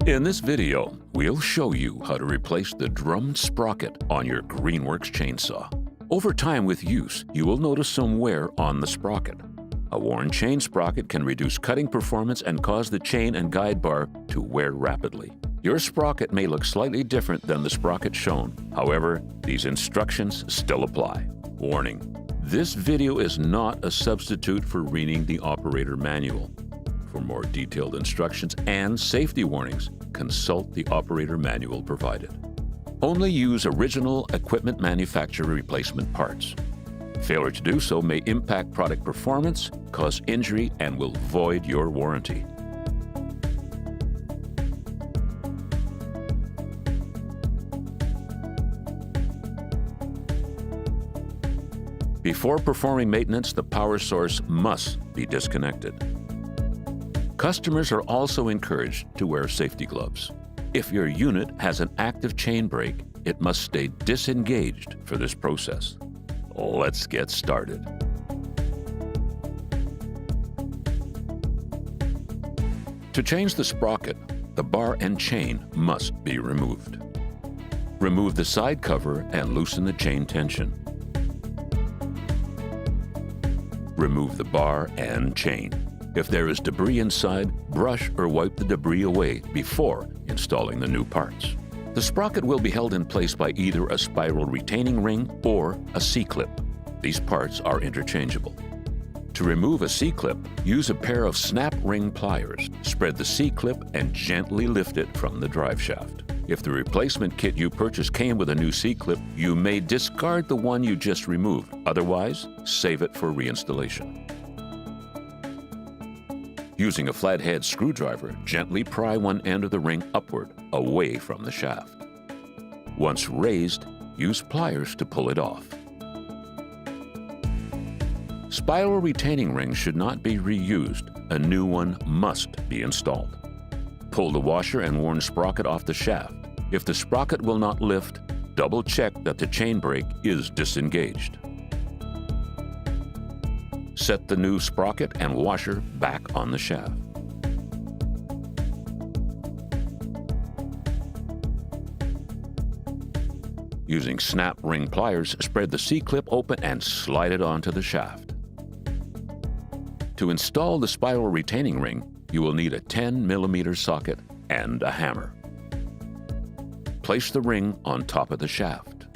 In this video, we'll show you how to replace the drummed sprocket on your Greenworks chainsaw. Over time with use, you will notice some wear on the sprocket. A worn chain sprocket can reduce cutting performance and cause the chain and guide bar to wear rapidly. Your sprocket may look slightly different than the sprocket shown. However, these instructions still apply. Warning: this video is not a substitute for reading the operator manual. For more detailed instructions and safety warnings, consult the operator manual provided. Only use original equipment manufacturer replacement parts. Failure to do so may impact product performance, cause injury, and will void your warranty. Before performing maintenance, the power source must be disconnected. Customers are also encouraged to wear safety gloves. If your unit has an active chain brake, it must stay disengaged for this process. Let's get started. To change the sprocket, the bar and chain must be removed. Remove the side cover and loosen the chain tension. Remove the bar and chain. If there is debris inside, brush or wipe the debris away before installing the new parts. The sprocket will be held in place by either a spiral retaining ring or a C-clip. These parts are interchangeable. To remove a C-clip, use a pair of snap ring pliers. Spread the C-clip and gently lift it from the drive shaft. If the replacement kit you purchased came with a new C-clip, you may discard the one you just removed. Otherwise, save it for reinstallation. Using a flathead screwdriver, gently pry one end of the ring upward, away from the shaft. Once raised, use pliers to pull it off. Spiral retaining rings should not be reused. A new one must be installed. Pull the washer and worn sprocket off the shaft. If the sprocket will not lift, double-check that the chain brake is disengaged. Set the new sprocket and washer back on the shaft. Using snap ring pliers, spread the C-clip open and slide it onto the shaft. To install the spiral retaining ring, you will need a 10mm socket and a hammer. Place the ring on top of the shaft.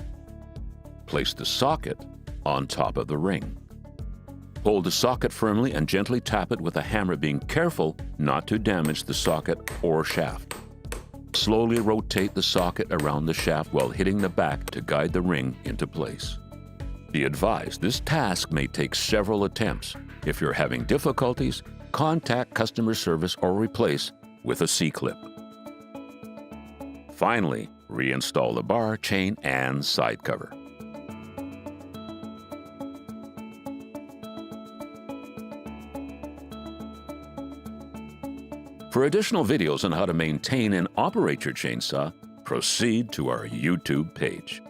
Place the socket on top of the ring. Hold the socket firmly and gently tap it with a hammer, being careful not to damage the socket or shaft. Slowly rotate the socket around the shaft while hitting the back to guide the ring into place. Be advised, this task may take several attempts. If you're having difficulties, contact customer service or replace with a C-clip. Finally, reinstall the bar, chain, and side cover. For additional videos on how to maintain and operate your chainsaw, proceed to our YouTube page.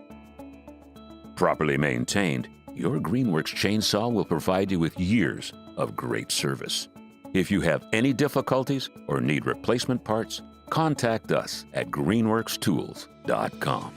Properly maintained, your Greenworks chainsaw will provide you with years of great service. If you have any difficulties or need replacement parts, contact us at greenworkstools.com.